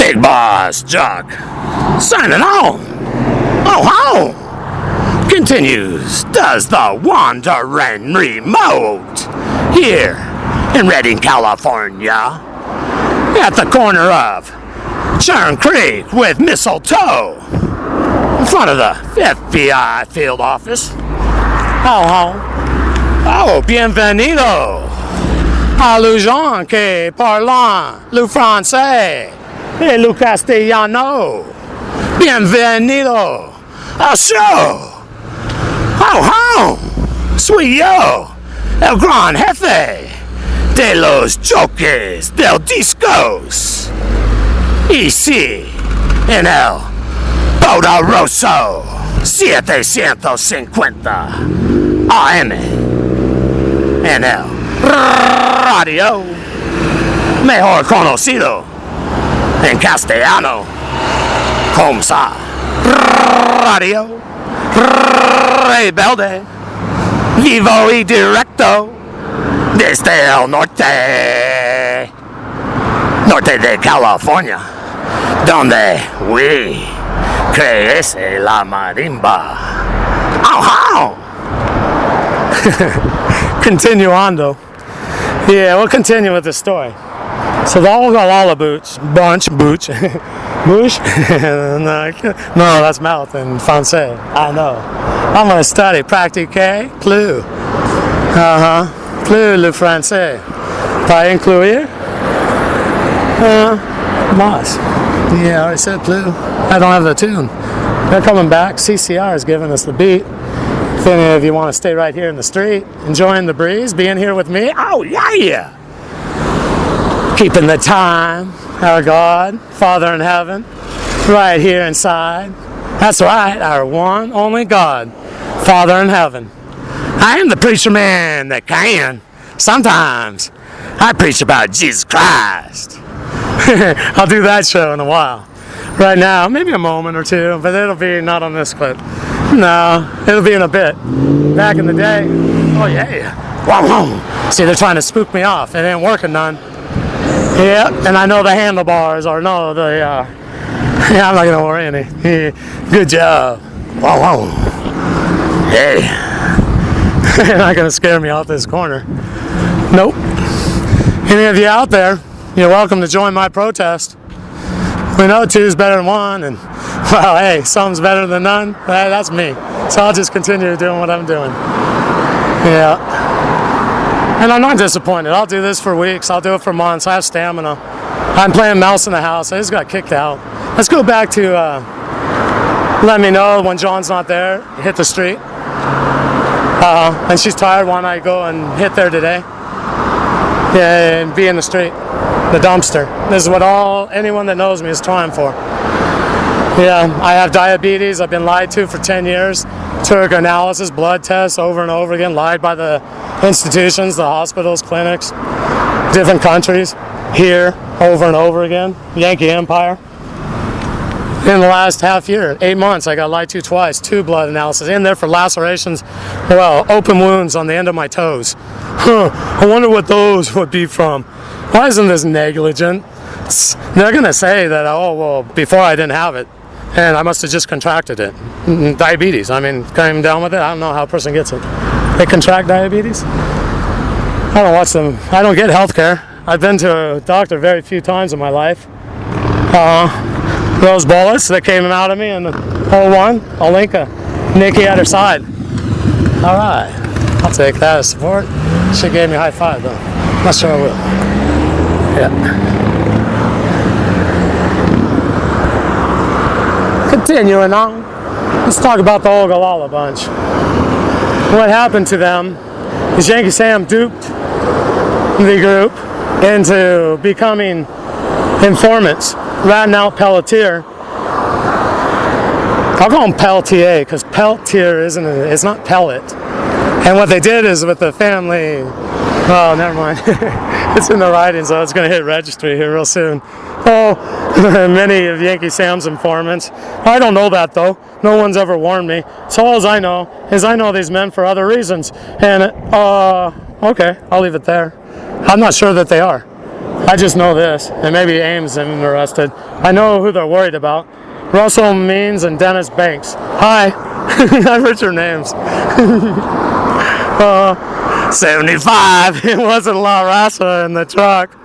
Big Boss Jock signing on. Oh, how continues does the wandering remote here in Redding, California, at the corner of Churn Creek with Mistletoe, in front of the F.B.I. field office. Oh, bienvenido a los gens que parlent le français et le castellano. Bienvenido al show. Soy yo, el gran jefe de los choques del discos. Y sí, en el poderoso 750 AM, en el radio mejor conocido en castellano como Radio Rebelde, vivo y directo desde el norte de California, donde crece la marimba. Continuando. Yeah, we'll continue with the story. So the Ogallala Booch, Booch, no, that's mouth in français. I know. I'm going to study. Pratiquer plus. Plus le français. Pas inclure? Mas. Yeah, I already said plus. I don't have the tune. They're coming back. CCR is giving us the beat. If any of you want to stay right here in the street, enjoying the breeze, being here with me, oh yeah! Keeping the time, our God, Father in heaven, right here inside. That's right, our one, only God, Father in heaven. I am the preacher man that can. Sometimes I preach about Jesus Christ. I'll do that show in a while. Right now, maybe a moment or two, but it'll be not on this clip. No, it'll be in a bit. Back in the day, oh yeah. Whoa. See, they're trying to spook me off. It ain't working none. Yeah, and I know the handlebars I'm not gonna worry any. Good job. Whoa. Hey. You're not gonna scare me off this corner. Nope. Any of you out there, you're welcome to join my protest. We know two's better than one, and well, hey, some's better than none. Hey, that's me. So I'll just continue doing what I'm doing. Yeah. And I'm not disappointed. I'll do this for weeks. I'll do it for months. I have stamina. I'm playing mouse in the house. I just got kicked out. Let's go back to let me know when John's not there. Hit the street. And she's tired. Why don't I go and hit there today? Yeah, and be in the street. The dumpster. This is what anyone that knows me is trying for. Yeah, I have diabetes. I've been lied to for 10 years. Took analysis, blood tests over and over again. Lied by the institutions, the hospitals, clinics, different countries. Here, over and over again. Yankee Empire. In the last half year, 8 months, I got lied to twice. 2 blood analysis. In there for lacerations, open wounds on the end of my toes. I wonder what those would be from. Why isn't this negligent? They're going to say that, before I didn't have it, and I must have just contracted it. Diabetes. I mean, came down with it. I don't know how a person gets it. They contract diabetes? I don't watch them. I don't get health care. I've been to a doctor very few times in my life. Those bullets that came out of me in the 01, Olenka, Nikki at her side. All right. I'll take that as support. She gave me a high five, though. Not sure I will. Yeah. Continuing on, let's talk about the Ogallala bunch. What happened to them is Yankee Sam duped the group into becoming informants, ratting out Pelletier. I'll call him Pelletier because Pelletier it's not pellet. And what they did is with the family, oh, never mind. It's in the writing, so it's going to hit registry here real soon. Many of Yankee Sam's informants. I don't know that, though. No one's ever warned me. So all I know is I know these men for other reasons. And, okay, I'll leave it there. I'm not sure that they are. I just know this, and maybe Ames is interested. I know who they're worried about. Russell Means and Dennis Banks. Hi. I've heard your names. 75. It wasn't La Raza in the truck.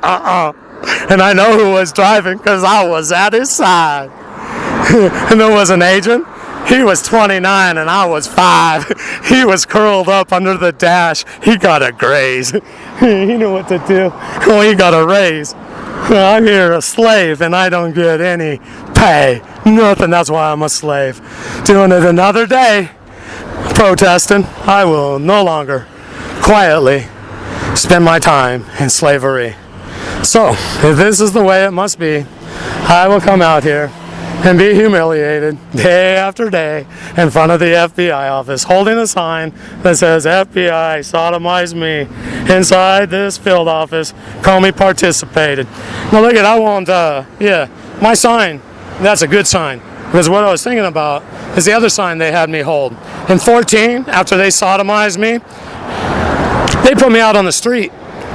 And I know who was driving because I was at his side. And there was an agent. He was 29 and I was 5. He was curled up under the dash. He got a graze. He knew what to do. Oh, he got a raise. I'm here a slave and I don't get any pay. Nothing. That's why I'm a slave. Doing it another day. Protesting. I will no longer quietly spend my time in slavery. So, if this is the way it must be, I will come out here and be humiliated day after day in front of the FBI office holding a sign that says FBI sodomized me inside this field office. Comey participated. Now look at, I won't, my sign, that's a good sign. Because what I was thinking about is the other sign they had me hold. In 14, after they sodomized me, they put me out on the street,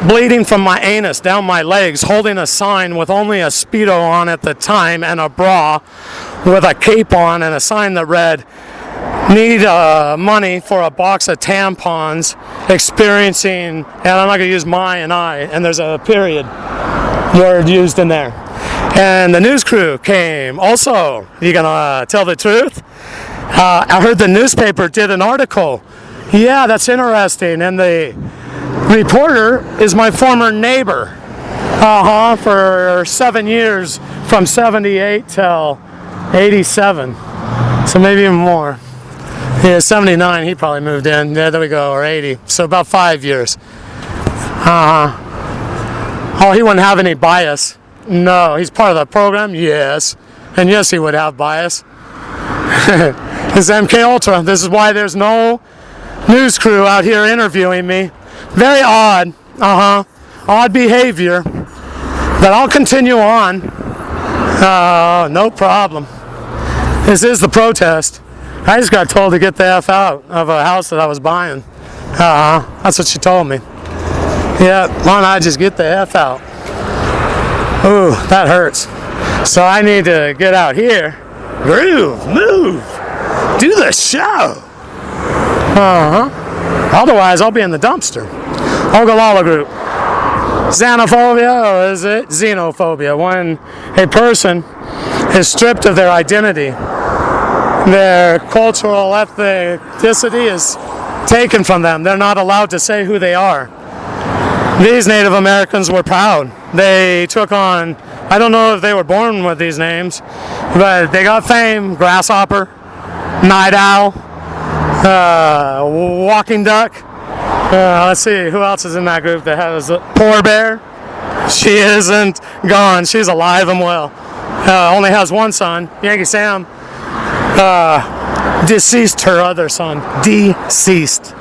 bleeding from my anus down my legs, holding a sign with only a Speedo on at the time and a bra with a cape on and a sign that read, need money for a box of tampons, experiencing, and I'm not going to use my and I, and there's a period word used in there. And the news crew came. Also, you gonna tell the truth? I heard the newspaper did an article. Yeah, that's interesting. And the reporter is my former neighbor. For 7 years, from 78 till 87. So maybe even more. Yeah, 79, he probably moved in. Yeah, there we go, or 80. So about 5 years. Oh, he wouldn't have any bias. No, he's part of the program, yes. And yes, he would have bias. This MK Ultra. This is why there's no news crew out here interviewing me. Very odd. Odd behavior. But I'll continue on. No problem. This is the protest. I just got told to get the F out of a house that I was buying. That's what she told me. Yeah, why don't I just get the F out? Ooh, that hurts. So I need to get out here. Groove, move, do the show. Otherwise, I'll be in the dumpster. Ogallala group. Xenophobia, or is it xenophobia? When a person is stripped of their identity, their cultural ethnicity is taken from them. They're not allowed to say who they are. These Native Americans were proud. They took on, I don't know if they were born with these names, but they got fame. Grasshopper, Night Owl, Walking Duck. Let's see, who else is in that group that has Poor Bear? She isn't gone. She's alive and well. Only has one son, Yankee Sam. Deceased her other son. Deceased.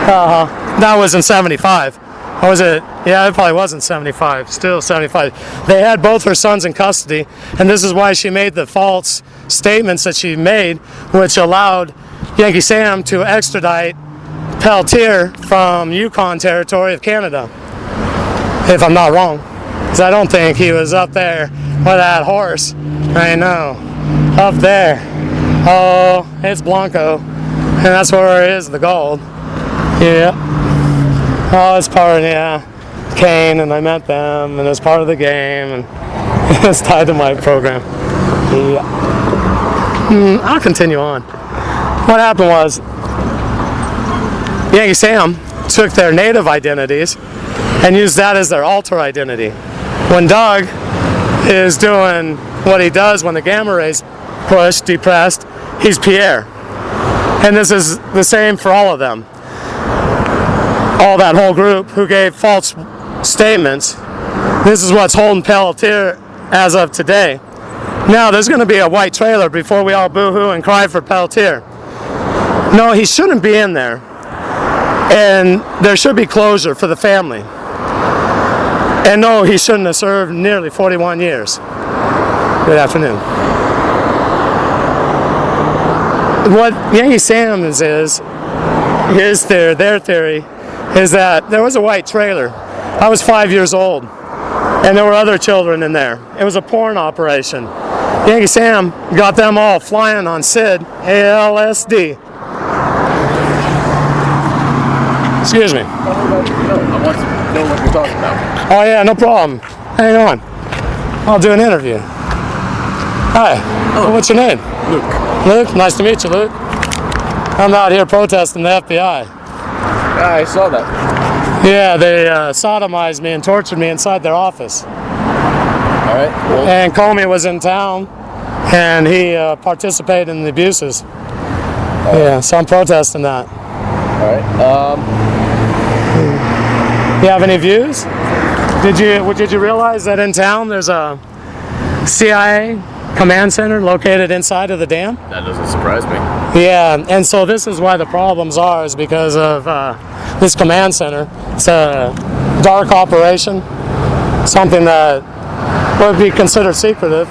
That was in 75. Or was it? Yeah, it probably wasn't 75. Still 75. They had both her sons in custody, and this is why she made the false statements that she made, which allowed Yankee Sam to extradite Peltier from Yukon Territory of Canada. If I'm not wrong. Because I don't think he was up there with that horse. I know. Up there. Oh, it's Blanco. And that's where it is, the gold. Yeah. Oh, it's part of, Kane, and I met them, and it's part of the game, and it's tied to my program. Yeah. I'll continue on. What happened was, Yankee Sam took their native identities and used that as their alter identity. When Doug is doing what he does when the gamma rays push, depressed, he's Pierre. And this is the same for all of them. All that whole group who gave false statements. This is what's holding Peltier as of today. Now, there's going to be a white trailer before we all boo-hoo and cry for Peltier. No, he shouldn't be in there. And there should be closure for the family. And no, he shouldn't have served nearly 41 years. Good afternoon. What Yankee Sam's is, their theory, is that there was a white trailer. I was 5 years old. And there were other children in there. It was a porn operation. Yankee Sam got them all flying on SID, ALSD. Excuse me. I want to know what you're talking about. Oh yeah, no problem. Hang on. I'll do an interview. Hi. Hello. What's your name? Luke. Luke? Nice to meet you, Luke. I'm out here protesting the FBI. I saw that. Yeah, they sodomized me and tortured me inside their office. Alright. Well, And Comey was in town, and he participated in the abuses. Yeah, so I'm protesting that. alright. You have any views? Did you realize that in town there's a CIA command center located inside of the dam? That doesn't surprise me. Yeah, and so this is why the problems are, is because of this command center. It's a dark operation, something that would be considered secretive.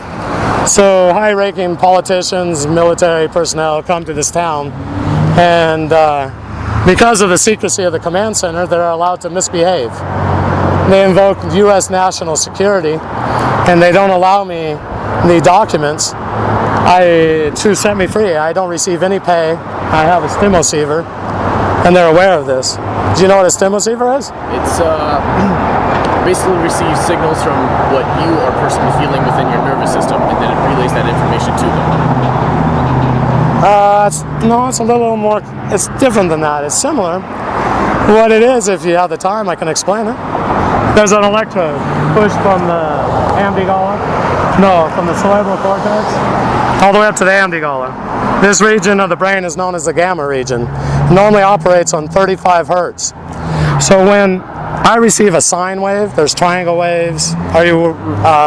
So high-ranking politicians, military personnel come to this town, and because of the secrecy of the command center, they're allowed to misbehave. They invoke U.S. national security, and they don't allow me the documents to set me free. I don't receive any pay. I have a Stimoceiver, and they're aware of this. Do you know what a Stimoceiver is? It's basically receives signals from what you are personally feeling within your nervous system, and then it relays that information to them. It's a little more, it's different than that. It's similar. What it is, if you have the time, I can explain it. There's an electrode pushed from the from the cerebral cortex, all the way up to the amygdala. This region of the brain is known as the gamma region. It normally operates on 35 hertz. So when I receive a sine wave, there's triangle waves. Are you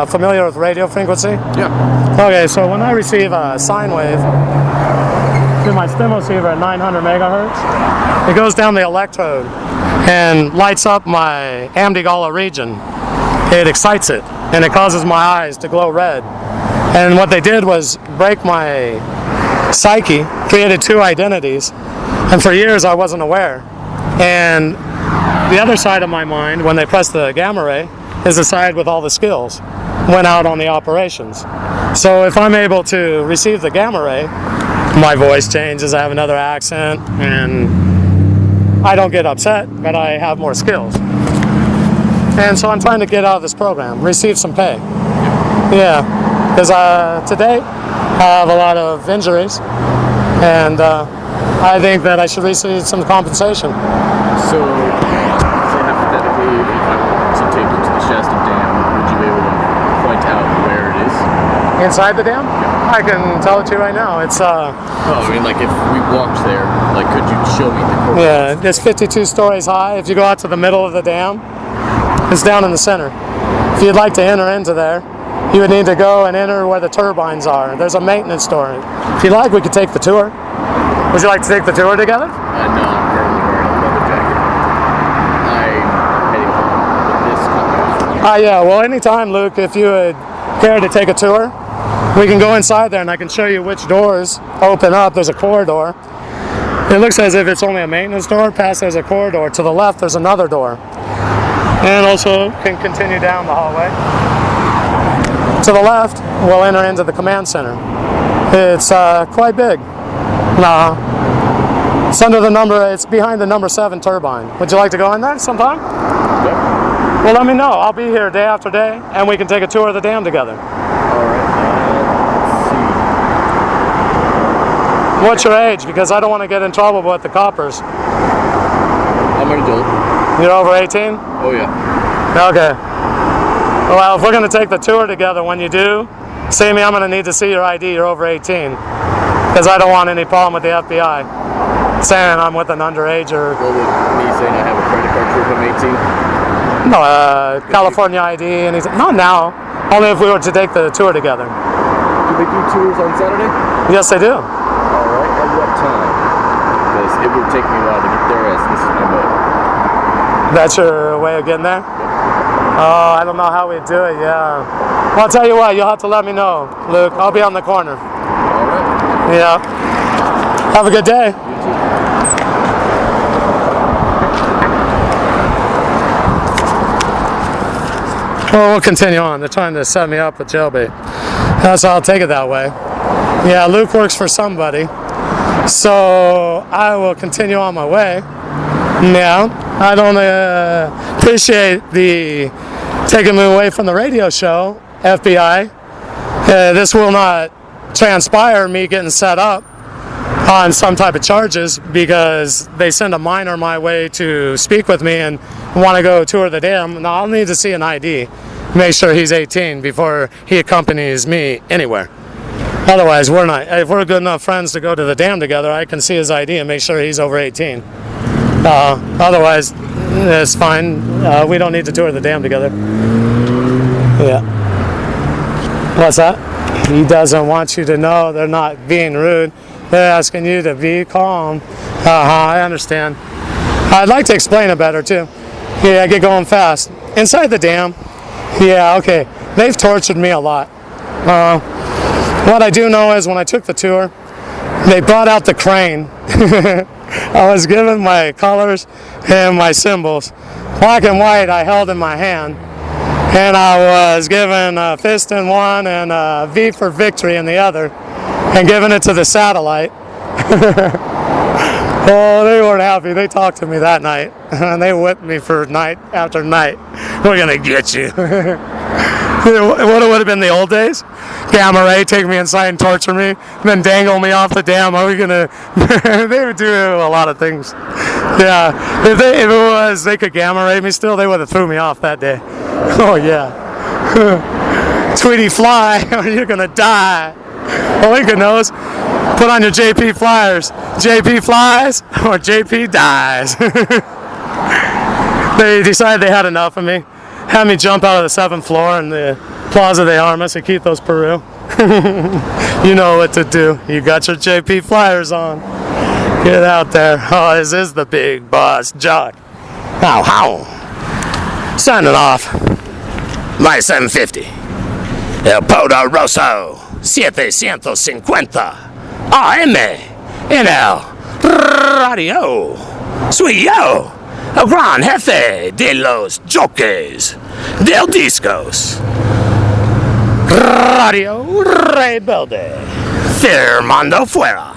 familiar with radio frequency? Yeah. Okay, so when I receive a sine wave through my Stimoceiver at 900 megahertz, it goes down the electrode and lights up my amygdala region. It excites it, and it causes my eyes to glow red. And what they did was break my psyche, created two identities, and for years I wasn't aware. And the other side of my mind, when they press the gamma ray, is the side with all the skills, went out on the operations. So if I'm able to receive the gamma ray, my voice changes, I have another accent, and I don't get upset, but I have more skills. And so I'm trying to get out of this program, receive some pay. Yeah, because to date, I have a lot of injuries, and I think that I should receive some compensation. So, say hypothetically, if I were to take you to the Shasta Dam, would you be able to point out where it is? Inside the dam? Yeah. I can tell it to you right now. It's Oh, I mean, like if we walked there, like could you show me the course? Yeah, it's 52 stories high. If you go out to the middle of the dam, it's down in the center. If you'd like to enter into there, you would need to go and enter where the turbines are. There's a maintenance store. If you like, we could take the tour. Would you like to take the tour together? No, I'm currently wearing a leather jacket. I'm heading home with this company. Yeah, well, anytime, Luke, if you would care to take a tour, we can go inside there and I can show you which doors open up. There's a corridor. It looks as if it's only a maintenance door. Past there's a corridor. To the left, there's another door. And also can continue down the hallway. To the left, we'll enter into the command center. It's quite big. It's behind the number 7 turbine. Would you like to go in there sometime? Yep. Well, let me know. I'll be here day after day, and we can take a tour of the dam together. Alright, let's see. What's your age? Because I don't want to get in trouble with the coppers. I'm an adult. You're over 18? Oh yeah. Okay. Well, if we're going to take the tour together, when you do, see me, I'm going to need to see your ID. You're over 18. Because I don't want any problem with the FBI saying I'm with an underager. What would me saying I have a credit card proof I'm 18? No, California ID, anything. Not now. Only if we were to take the tour together. Do they do tours on Saturday? Yes, they do. Alright, at what time? Because it would take me a while to get there as this is my mode. That's your way of getting there? Oh, I don't know how we do it, yeah. Well, I'll tell you what, you'll have to let me know, Luke. I'll be on the corner. Alright. Yeah. Have a good day. You too. Well, we'll continue on. They're trying to set me up with jailbait. So I'll take it that way. Yeah, Luke works for somebody. So I will continue on my way. Yeah, I don't appreciate the taking me away from the radio show, F.B.I. This will not transpire me getting set up on some type of charges because they send a minor my way to speak with me and want to go tour the dam. Now I'll need to see an ID, make sure he's 18 before he accompanies me anywhere. Otherwise, we're not. If we're good enough friends to go to the dam together, I can see his ID and make sure he's over 18. Otherwise, it's fine. We don't need to tour the dam together. Yeah. What's that? He doesn't want you to know. They're not being rude. They're asking you to be calm. I understand. I'd like to explain it better too. Yeah, I get going fast. Inside the dam, yeah, okay. They've tortured me a lot. What I do know is when I took the tour, they brought out the crane. I was given my colors and my symbols. Black and white I held in my hand. And I was given a fist in one and a V for victory in the other. And given it to the satellite. Oh, they weren't happy. They talked to me that night. And they whipped me for night after night. We're going to get you. What would have been the old days? Gamma ray, take me inside and torture me, and then dangle me off the dam. Are we gonna? They would do a lot of things. Yeah, if it was they could gamma ray me still, they would have threw me off that day. Oh yeah, Tweety fly, or you're gonna die. Well, Lincoln knows. Put on your JP flyers. JP flies or JP dies. They decided they had enough of me. Had me jump out of the 7th floor in the Plaza de Armas at Quitos, Peru. You know what to do. You got your JP flyers on. Get out there. Oh, this is the big boss, Jock. How? Signing off. My 750. El Poderoso 750 AM en el radio. Soy yo, el gran jefe de los jockeys del discos. Radio Rebelde. Firmando fuera.